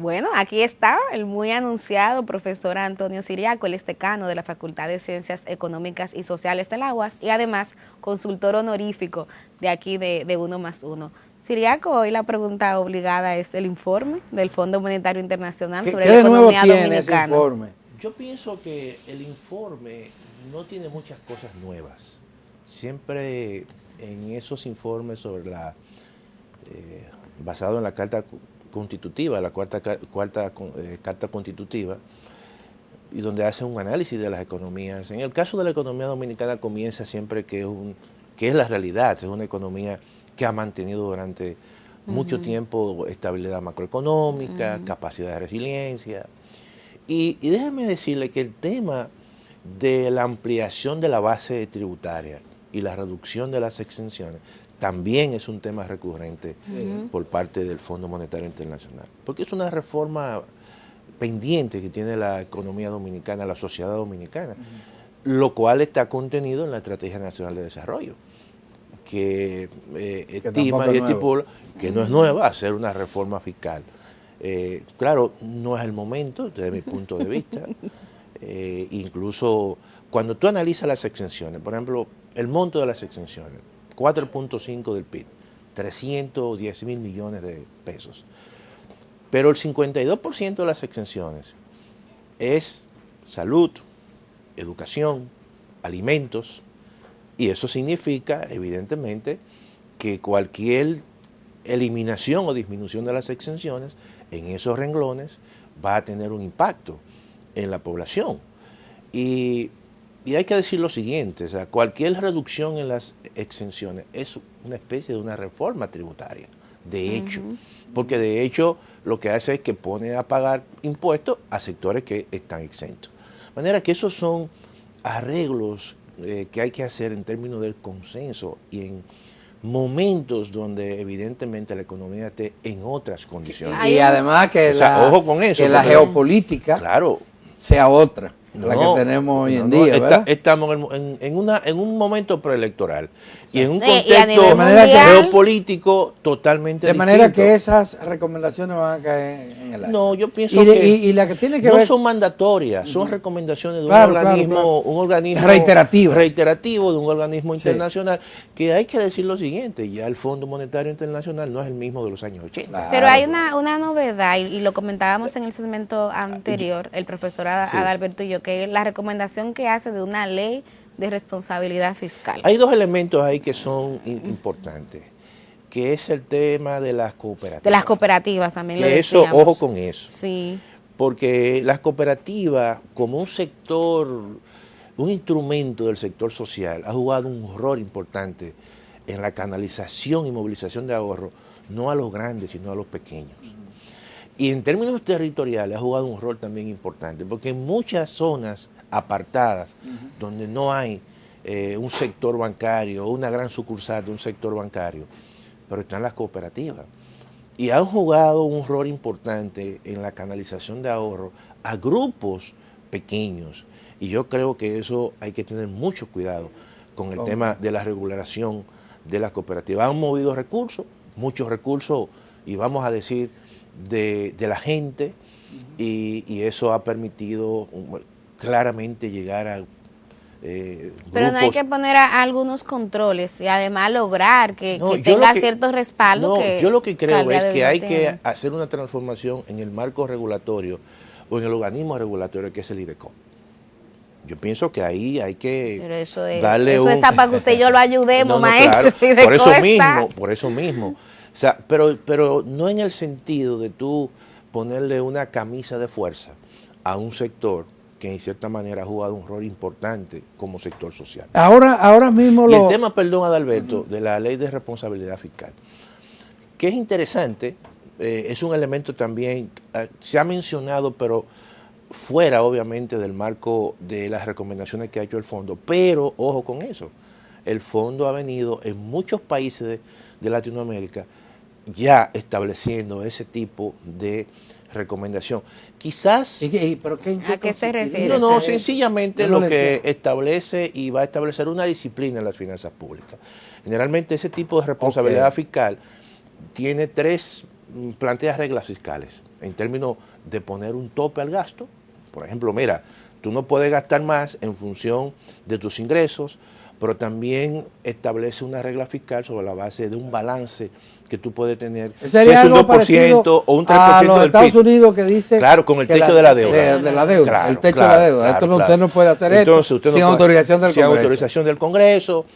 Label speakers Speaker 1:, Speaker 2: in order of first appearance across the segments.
Speaker 1: Bueno, aquí está el muy anunciado profesor Antonio Siriaco, el decano de la Facultad de Ciencias Económicas y Sociales de la UAS y además consultor honorífico de aquí de Uno más Uno. Siriaco, hoy la pregunta obligada es el informe del Fondo Monetario Internacional sobre la economía dominicana.
Speaker 2: Ese informe?
Speaker 3: Yo pienso que el informe no tiene muchas cosas nuevas. Siempre en esos informes sobre basado en la Carta Constitutiva, la cuarta Carta Constitutiva, y donde hace un análisis de las economías. En el caso de la economía dominicana comienza siempre que es la realidad, es una economía que ha mantenido durante mucho tiempo estabilidad macroeconómica, capacidad de resiliencia. Y déjeme decirle que el tema de la ampliación de la base tributaria y la reducción de las exenciones también es un tema recurrente por parte del Fondo Monetario Internacional, porque es una reforma pendiente que tiene la economía dominicana, la sociedad dominicana, lo cual está contenido en la Estrategia Nacional de Desarrollo, que estima y estipula que no es nueva hacer una reforma fiscal. Claro, no es el momento desde mi punto de vista. Incluso cuando tú analizas las exenciones, por ejemplo, el monto de las exenciones, 4.5 del PIB, 310 mil millones de pesos. Pero el 52% de las exenciones es salud, educación, alimentos, y eso significa, evidentemente, que cualquier eliminación o disminución de las exenciones en esos renglones va a tener un impacto en la población. Y hay que decir lo siguiente, o sea, cualquier reducción en las exenciones es una especie de una reforma tributaria, de hecho, porque de hecho lo que hace es que pone a pagar impuestos a sectores que están exentos. De manera que esos son arreglos que hay que hacer en términos del consenso y en momentos donde evidentemente la economía esté en otras condiciones.
Speaker 2: Y además que,
Speaker 3: ojo con eso,
Speaker 2: que la geopolítica sea otra, la que tenemos hoy en día.
Speaker 3: Estamos en un momento preelectoral y en un
Speaker 1: contexto
Speaker 3: geopolítico totalmente distinto.
Speaker 2: De manera que esas recomendaciones van a caer en el aire.
Speaker 3: No, yo pienso que
Speaker 2: la que tiene que
Speaker 3: no
Speaker 2: ver...
Speaker 3: son mandatorias, son recomendaciones de un organismo reiterativo de un organismo internacional, que hay que decir lo siguiente, ya el Fondo Monetario Internacional no es el mismo de los años 80.
Speaker 1: Pero hay una novedad, y lo comentábamos en el segmento anterior, el profesor Adalberto y yo, que es la recomendación que hace de una ley de responsabilidad fiscal.
Speaker 3: Hay dos elementos ahí que son importantes, que es el tema de las cooperativas.
Speaker 1: De las cooperativas también lo
Speaker 3: decíamos. Eso, ojo con eso.
Speaker 1: Sí.
Speaker 3: Porque las cooperativas, como un sector, un instrumento del sector social, ha jugado un rol importante en la canalización y movilización de ahorro, no a los grandes, sino a los pequeños. Y en términos territoriales ha jugado un rol también importante, porque en muchas zonas apartadas, donde no hay un sector bancario o una gran sucursal de un sector bancario, pero están las cooperativas. Y han jugado un rol importante en la canalización de ahorro a grupos pequeños. Y yo creo que eso hay que tener mucho cuidado con el tema de la regulación de las cooperativas. Han movido recursos, muchos recursos, y vamos a decir, de la gente, y eso ha permitido claramente llegar a
Speaker 1: pero no hay que poner algunos controles y además lograr que tenga cierto respaldo.
Speaker 3: Yo lo que creo es que hay que hacer una transformación en el marco regulatorio o en el organismo regulatorio que es el IDECOP. Yo pienso que ahí hay que darle
Speaker 1: eso está para que usted y yo lo ayudemos, maestro.
Speaker 3: Claro, por eso mismo. O sea, pero no en el sentido de tú ponerle una camisa de fuerza a un sector que en cierta manera ha jugado un rol importante como sector social.
Speaker 2: Ahora mismo
Speaker 3: el tema, perdón, Adalberto, de la ley de responsabilidad fiscal, que es interesante, es un elemento también, se ha mencionado, pero fuera obviamente del marco de las recomendaciones que ha hecho el fondo, pero ojo con eso, el fondo ha venido en muchos países de Latinoamérica ya estableciendo ese tipo de recomendación. Quizás...
Speaker 2: ¿Pero
Speaker 1: ¿a qué se refiere?
Speaker 3: No, sencillamente lo que establece y va a establecer una disciplina en las finanzas públicas. Generalmente ese tipo de responsabilidad fiscal tiene tres plantea reglas fiscales en términos de poner un tope al gasto. Por ejemplo, mira, tú no puedes gastar más en función de tus ingresos, pero también establece una regla fiscal sobre la base de un balance que tú puedes tener, si es un 2% o un 3%
Speaker 2: a los
Speaker 3: del
Speaker 2: Estados
Speaker 3: PIB.
Speaker 2: Unidos que dice
Speaker 3: Claro, con el techo de la deuda.
Speaker 2: De la deuda,
Speaker 3: Claro,
Speaker 2: el techo
Speaker 3: claro,
Speaker 2: de la deuda.
Speaker 3: claro,
Speaker 2: Usted no puede hacer
Speaker 3: Entonces,
Speaker 2: esto
Speaker 3: usted no
Speaker 2: sin
Speaker 3: puede,
Speaker 2: autorización del
Speaker 3: sin
Speaker 2: Congreso.
Speaker 3: autorización del Congreso,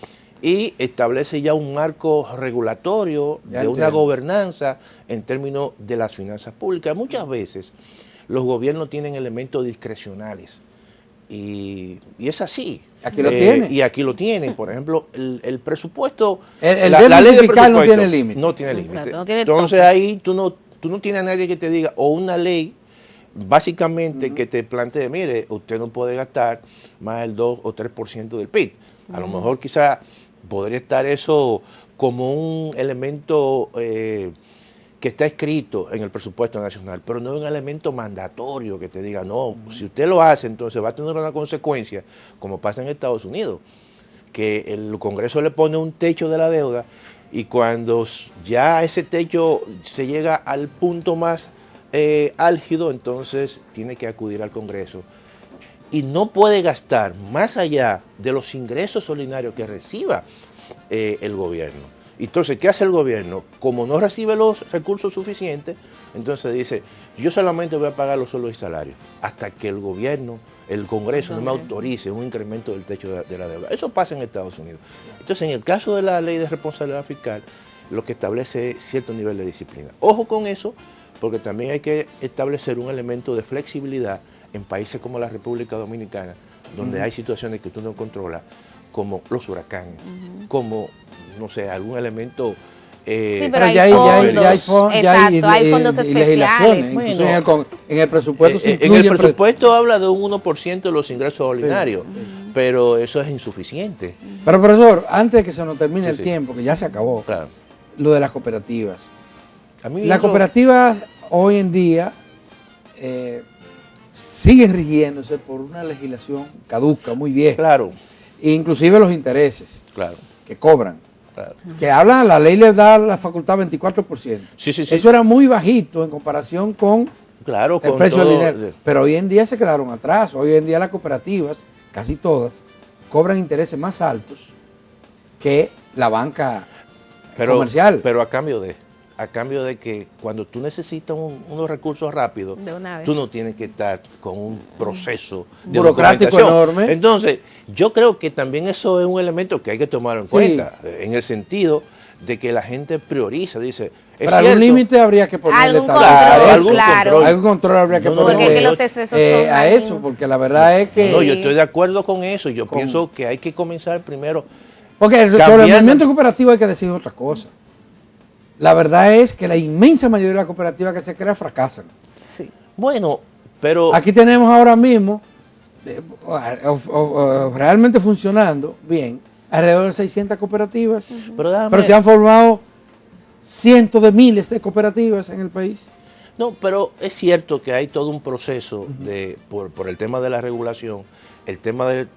Speaker 3: y establece ya un marco regulatorio de una gobernanza en términos de las finanzas públicas. Muchas veces los gobiernos tienen elementos discrecionales y es así.
Speaker 2: Aquí lo tienen.
Speaker 3: Y aquí lo tienen. Por ejemplo, el presupuesto,
Speaker 2: El
Speaker 3: la
Speaker 2: déficit
Speaker 3: ley de
Speaker 2: fiscal no
Speaker 3: presupuesto
Speaker 2: tiene límite.
Speaker 3: No tiene límite.
Speaker 1: Exacto, no tiene
Speaker 3: Entonces
Speaker 1: tope.
Speaker 3: ahí tú no tienes a nadie que te diga, o una ley básicamente que te plantee, mire, usted no puede gastar más del 2 o 3% del PIB. A lo mejor quizá podría estar eso como un elemento que está escrito en el presupuesto nacional, pero no es un elemento mandatorio que te diga, no, si usted lo hace, entonces va a tener una consecuencia, como pasa en Estados Unidos, que el Congreso le pone un techo de la deuda y cuando ya ese techo se llega al punto más álgido, entonces tiene que acudir al Congreso y no puede gastar más allá de los ingresos ordinarios que reciba el gobierno. Entonces, ¿qué hace el gobierno? Como no recibe los recursos suficientes, entonces dice, yo solamente voy a pagar los sueldos y salarios hasta que el gobierno, el Congreso no me autorice un incremento del techo de la deuda. Eso pasa en Estados Unidos. Entonces, en el caso de la ley de responsabilidad fiscal, lo que establece es cierto nivel de disciplina. Ojo con eso, porque también hay que establecer un elemento de flexibilidad en países como la República Dominicana, donde hay situaciones que tú no controlas, como los huracanes, como, no sé, algún elemento...
Speaker 1: sí, pero hay fondos, exacto, hay fondos especiales.
Speaker 2: Bueno, en el presupuesto se
Speaker 3: en el presupuesto habla de un 1% de los ingresos ordinarios, pero eso es insuficiente.
Speaker 2: Pero profesor, antes de que se nos termine el tiempo, que ya se acabó,
Speaker 3: Claro.
Speaker 2: lo de las cooperativas.
Speaker 3: A mí
Speaker 2: Las
Speaker 3: eso-
Speaker 2: cooperativas hoy en día siguen rigiéndose por una legislación caduca, muy vieja.
Speaker 3: Claro,
Speaker 2: Inclusive los intereses
Speaker 3: claro,
Speaker 2: que cobran.
Speaker 3: claro.
Speaker 2: Que hablan, la ley les da la facultad 24%.
Speaker 3: Sí, sí, sí.
Speaker 2: Eso era muy bajito en comparación con
Speaker 3: Claro,
Speaker 2: el
Speaker 3: con
Speaker 2: precio del
Speaker 3: todo-
Speaker 2: dinero. Pero hoy en día se quedaron atrás. Hoy en día las cooperativas, casi todas, cobran intereses más altos que la banca comercial.
Speaker 3: Pero a cambio de que cuando tú necesitas unos recursos rápidos,
Speaker 1: De una vez.
Speaker 3: tú no tienes que estar con un proceso de
Speaker 2: Burocrático
Speaker 3: documentación.
Speaker 2: enorme.
Speaker 3: Entonces, yo creo que también eso es un elemento que hay que tomar en
Speaker 2: Sí.
Speaker 3: cuenta, en el sentido de que la gente prioriza, dice, es
Speaker 2: Para algún
Speaker 3: cierto,
Speaker 2: límite habría que ponerle
Speaker 1: Algún
Speaker 2: también
Speaker 1: control,
Speaker 2: a eso.
Speaker 3: algún
Speaker 1: claro.
Speaker 3: control.
Speaker 2: Algún control habría que
Speaker 3: No, no,
Speaker 2: ponerle
Speaker 1: Porque que los excesos son
Speaker 2: a
Speaker 1: dañinos.
Speaker 2: eso, porque la verdad es que...
Speaker 3: No, yo estoy de acuerdo con eso. Yo
Speaker 2: Con-
Speaker 3: pienso que hay que comenzar primero.
Speaker 2: Porque sobre el
Speaker 3: Cambiando.
Speaker 2: movimiento cooperativo hay que decir otra cosa. La verdad es que la inmensa mayoría de las cooperativas que se crean fracasan.
Speaker 1: Sí.
Speaker 3: Bueno, pero
Speaker 2: Aquí tenemos ahora mismo, realmente funcionando bien, alrededor de 600 cooperativas,
Speaker 3: pero déjame-
Speaker 2: pero se han formado cientos de miles de cooperativas en el país.
Speaker 3: No, pero es cierto que hay todo un proceso por el tema de la regulación, el tema del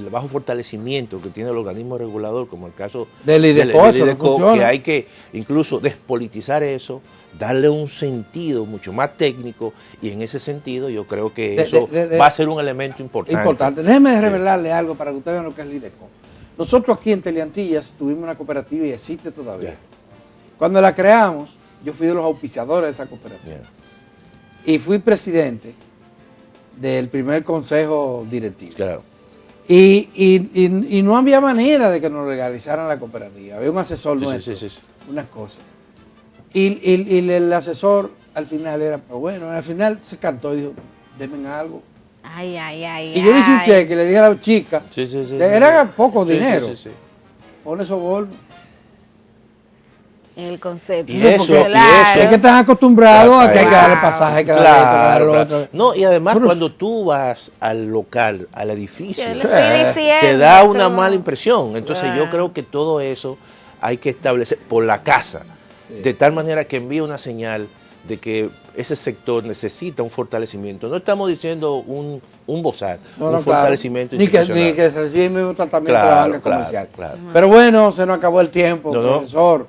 Speaker 3: bajo fortalecimiento que tiene el organismo regulador, como el caso
Speaker 2: Del IDECO, eso no funciona.
Speaker 3: que hay que incluso despolitizar eso, darle un sentido mucho más técnico, y en ese sentido yo creo que eso va a ser un elemento importante.
Speaker 2: Importante. Déjeme revelarle algo para que ustedes vean lo que es el IDECO. Nosotros aquí en Teleantillas tuvimos una cooperativa y existe todavía.
Speaker 3: Ya.
Speaker 2: Cuando la creamos, yo fui de los auspiciadores de esa cooperativa.
Speaker 3: Ya,
Speaker 2: Y fui presidente del primer consejo directivo.
Speaker 3: claro.
Speaker 2: Y no había manera de que nos legalizaran la cooperativa. Había un asesor
Speaker 3: Sí, sí,
Speaker 2: nuestro,
Speaker 3: sí, sí.
Speaker 2: unas cosas. Y el asesor al final era, pues bueno, al final se cantó y dijo, denme algo.
Speaker 1: Ay, ay, ay.
Speaker 2: Y yo le hice un
Speaker 1: ay.
Speaker 2: cheque y le dije a la chica,
Speaker 3: Sí, sí, sí,
Speaker 2: era
Speaker 3: sí.
Speaker 2: poco
Speaker 3: Sí,
Speaker 2: dinero,
Speaker 3: sí, sí, sí.
Speaker 2: pone soborno.
Speaker 1: En el concepto.
Speaker 3: Y
Speaker 2: Sí,
Speaker 3: eso,
Speaker 2: porque
Speaker 3: y
Speaker 2: es que están acostumbrados a que hay que darle
Speaker 1: Claro.
Speaker 2: pasaje, hay que darle esto, hay que darle lo
Speaker 3: Claro.
Speaker 2: otro.
Speaker 3: No, y además
Speaker 2: Pero-
Speaker 3: cuando tú vas al local, al edificio,
Speaker 1: Yo le estoy diciendo.
Speaker 3: te da una
Speaker 1: eso.
Speaker 3: mala impresión. Entonces yo
Speaker 1: Claro.
Speaker 3: creo que todo eso hay que establecer por la casa, de tal manera que envíe una señal de que ese sector necesita un fortalecimiento. No estamos diciendo un bozar,
Speaker 2: No,
Speaker 3: un
Speaker 2: no, claro.
Speaker 3: fortalecimiento
Speaker 2: Ni que
Speaker 3: institucional.
Speaker 2: reciba el mismo tratamiento de la
Speaker 3: Claro,
Speaker 2: banca
Speaker 3: claro,
Speaker 2: comercial.
Speaker 3: claro.
Speaker 2: Pero bueno, se nos acabó el tiempo,
Speaker 3: No, no.
Speaker 2: profesor.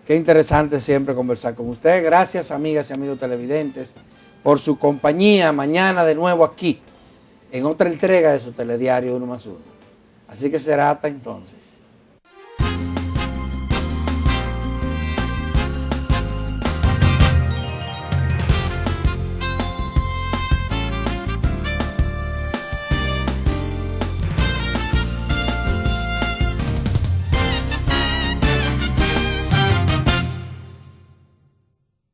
Speaker 2: Qué interesante siempre conversar con usted. Gracias, amigas y amigos televidentes, por su compañía. Mañana de nuevo aquí, en otra entrega de su telediario 1+1. Así que será hasta entonces.